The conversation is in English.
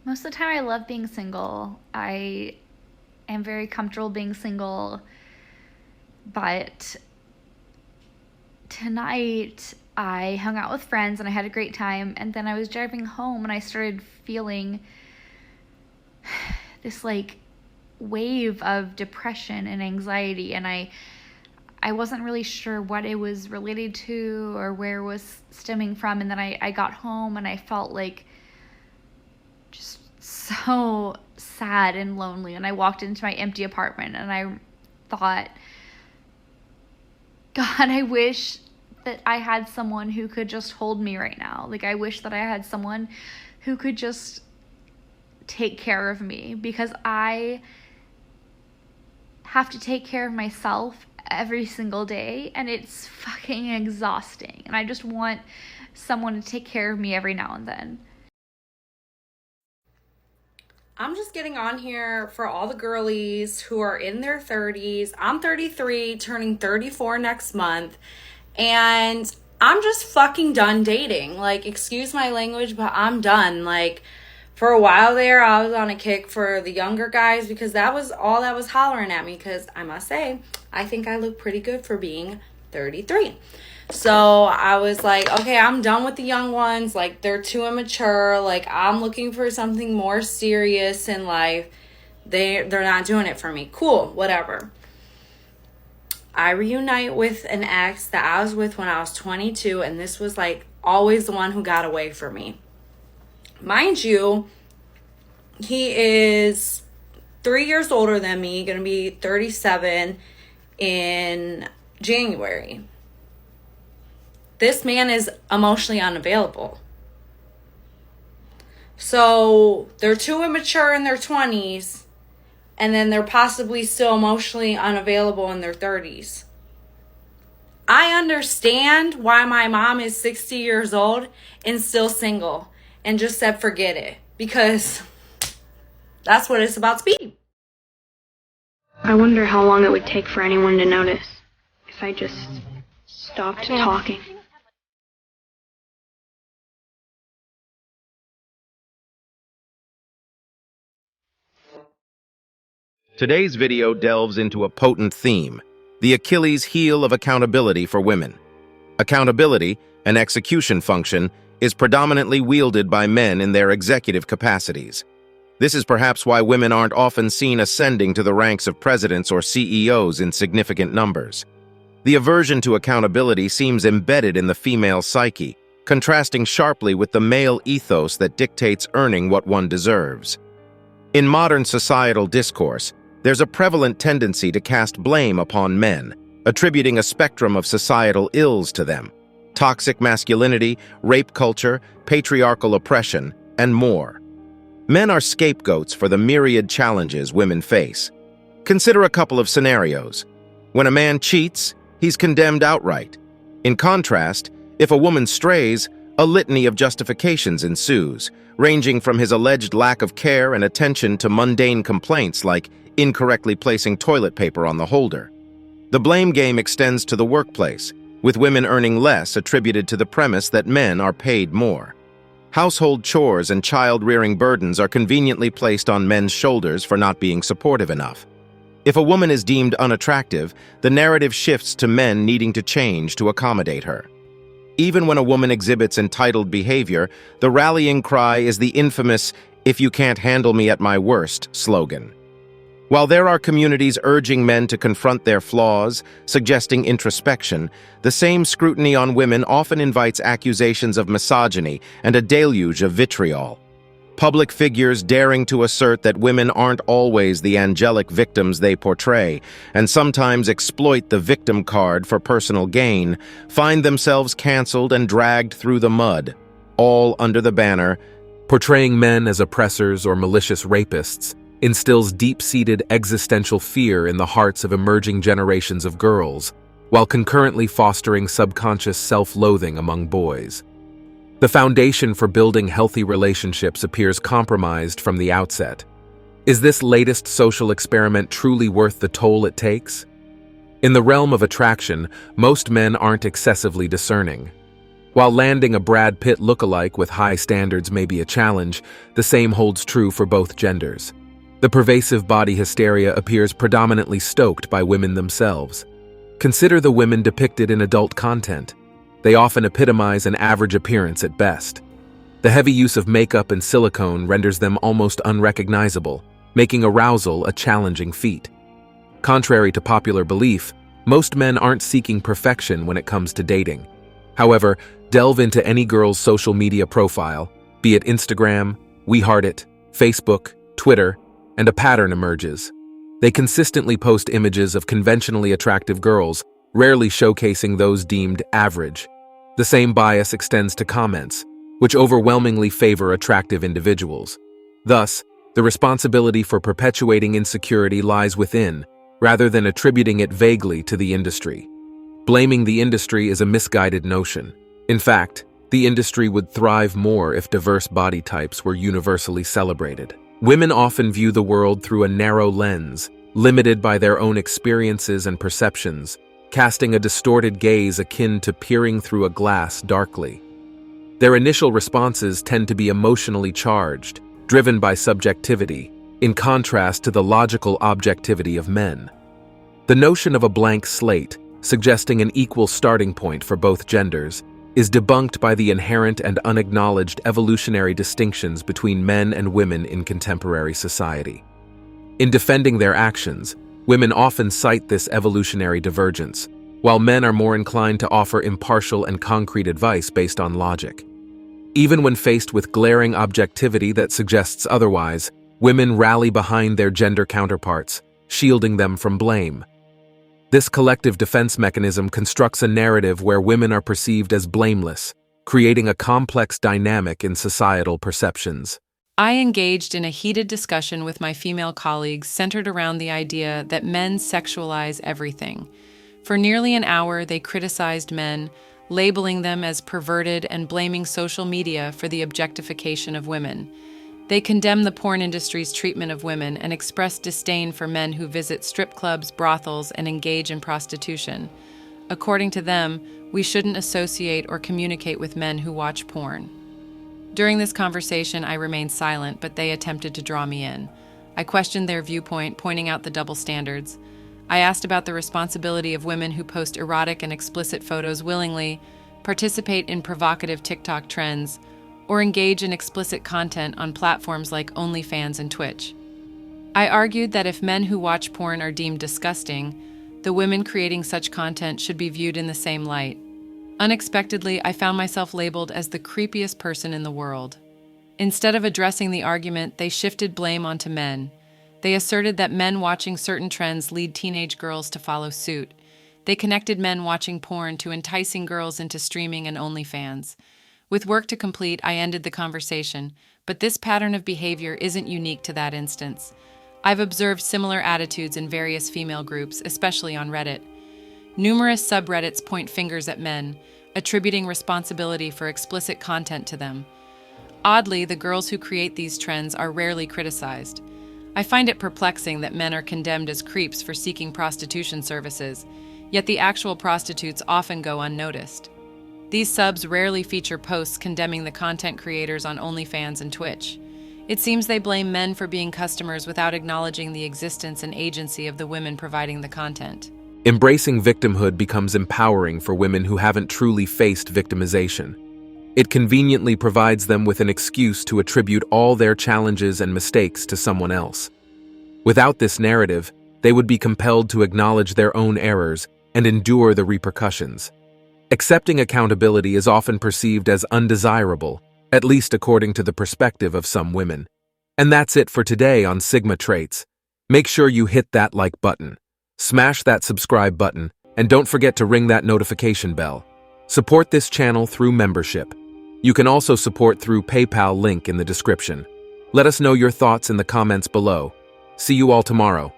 Most of the time, I love being single. I am very comfortable being single, but tonight I hung out with friends and I had a great time. And then I was driving home and I started feeling this like wave of depression and anxiety. And I wasn't really sure what it was related to or where it was stemming from. And then I got home and I felt like just so sad and lonely. And I walked into my empty apartment and I thought, God, I wish that I had someone who could just hold me right now. Like, I wish that I had someone who could just take care of me, because I have to take care of myself every single day and it's fucking exhausting. And I just want someone to take care of me every now and then. I'm just getting on here for all the girlies who are in their 30s. I'm 33, turning 34 next month. And I'm just fucking done dating. Like, excuse my language, but I'm done. Like, for a while there, I was on a kick for the younger guys because that was all that was hollering at me. Because I must say, I think I look pretty good for being 33. So I was like, okay, I'm done with the young ones. Like, they're too immature. Like, I'm looking for something more serious in life. They're not doing it for me. Cool, whatever. I reunite with an ex that I was with when I was 22, and this was like always the one who got away from me. Mind you, he is 3 years older than me, gonna be 37 in January. This man is emotionally unavailable. So they're too immature in their 20s, and then they're possibly still emotionally unavailable in their 30s. I understand why my mom is 60 years old and still single and just said forget it, because that's what it's about to be. I wonder how long it would take for anyone to notice if I just stopped talking. Today's video delves into a potent theme, the Achilles heel of accountability for women. Accountability, an execution function, is predominantly wielded by men in their executive capacities. This is perhaps why women aren't often seen ascending to the ranks of presidents or CEOs in significant numbers. The aversion to accountability seems embedded in the female psyche, contrasting sharply with the male ethos that dictates earning what one deserves. In modern societal discourse, there's a prevalent tendency to cast blame upon men, attributing a spectrum of societal ills to them: toxic masculinity, rape culture, patriarchal oppression, and more. Men are scapegoats for the myriad challenges women face. Consider a couple of scenarios. When a man cheats, he's condemned outright. In contrast, if a woman strays, a litany of justifications ensues, ranging from his alleged lack of care and attention to mundane complaints like incorrectly placing toilet paper on the holder. The blame game extends to the workplace, with women earning less attributed to the premise that men are paid more. Household chores and child-rearing burdens are conveniently placed on men's shoulders for not being supportive enough. If a woman is deemed unattractive, the narrative shifts to men needing to change to accommodate her. Even when a woman exhibits entitled behavior, the rallying cry is the infamous "if you can't handle me at my worst" slogan. While there are communities urging men to confront their flaws, suggesting introspection, the same scrutiny on women often invites accusations of misogyny and a deluge of vitriol. Public figures daring to assert that women aren't always the angelic victims they portray, and sometimes exploit the victim card for personal gain, find themselves canceled and dragged through the mud, all under the banner, portraying men as oppressors or malicious rapists instills deep-seated existential fear in the hearts of emerging generations of girls, while concurrently fostering subconscious self-loathing among boys. The foundation for building healthy relationships appears compromised from the outset. Is this latest social experiment truly worth the toll it takes? In the realm of attraction, most men aren't excessively discerning. While landing a Brad Pitt lookalike with high standards may be a challenge, the same holds true for both genders. The pervasive body hysteria appears predominantly stoked by women themselves. Consider the women depicted in adult content. They often epitomize an average appearance at best. The heavy use of makeup and silicone renders them almost unrecognizable, making arousal a challenging feat. Contrary to popular belief, most men aren't seeking perfection when it comes to dating. However, delve into any girl's social media profile, be it Instagram, WeHeartIt, Facebook, Twitter, and a pattern emerges. They consistently post images of conventionally attractive girls, rarely showcasing those deemed average. The same bias extends to comments, which overwhelmingly favor attractive individuals. Thus, the responsibility for perpetuating insecurity lies within, rather than attributing it vaguely to the industry. Blaming the industry is a misguided notion. In fact, the industry would thrive more if diverse body types were universally celebrated. Women often view the world through a narrow lens, limited by their own experiences and perceptions, casting a distorted gaze akin to peering through a glass darkly. Their initial responses tend to be emotionally charged, driven by subjectivity, in contrast to the logical objectivity of men. The notion of a blank slate, suggesting an equal starting point for both genders, is debunked by the inherent and unacknowledged evolutionary distinctions between men and women in contemporary society. In defending their actions, women often cite this evolutionary divergence, while men are more inclined to offer impartial and concrete advice based on logic. Even when faced with glaring objectivity that suggests otherwise, women rally behind their gender counterparts, shielding them from blame. This collective defense mechanism constructs a narrative where women are perceived as blameless, creating a complex dynamic in societal perceptions. I engaged in a heated discussion with my female colleagues centered around the idea that men sexualize everything. For nearly an hour, they criticized men, labeling them as perverted and blaming social media for the objectification of women. They condemn the porn industry's treatment of women and express disdain for men who visit strip clubs, brothels, and engage in prostitution. According to them, we shouldn't associate or communicate with men who watch porn. During this conversation, I remained silent, but they attempted to draw me in. I questioned their viewpoint, pointing out the double standards. I asked about the responsibility of women who post erotic and explicit photos willingly, participate in provocative TikTok trends, or engage in explicit content on platforms like OnlyFans and Twitch. I argued that if men who watch porn are deemed disgusting, the women creating such content should be viewed in the same light. Unexpectedly, I found myself labeled as the creepiest person in the world. Instead of addressing the argument, they shifted blame onto men. They asserted that men watching certain trends lead teenage girls to follow suit. They connected men watching porn to enticing girls into streaming and OnlyFans. With work to complete, I ended the conversation, but this pattern of behavior isn't unique to that instance. I've observed similar attitudes in various female groups, especially on Reddit. Numerous subreddits point fingers at men, attributing responsibility for explicit content to them. Oddly, the girls who create these trends are rarely criticized. I find it perplexing that men are condemned as creeps for seeking prostitution services, yet the actual prostitutes often go unnoticed. These subs rarely feature posts condemning the content creators on OnlyFans and Twitch. It seems they blame men for being customers without acknowledging the existence and agency of the women providing the content. Embracing victimhood becomes empowering for women who haven't truly faced victimization. It conveniently provides them with an excuse to attribute all their challenges and mistakes to someone else. Without this narrative, they would be compelled to acknowledge their own errors and endure the repercussions. Accepting accountability is often perceived as undesirable, at least according to the perspective of some women. And that's it for today on Sigma Traits. Make sure you hit that like button, smash that subscribe button, and don't forget to ring that notification bell. Support this channel through membership. You can also support through PayPal link in the description. Let us know your thoughts in the comments below. See you all tomorrow.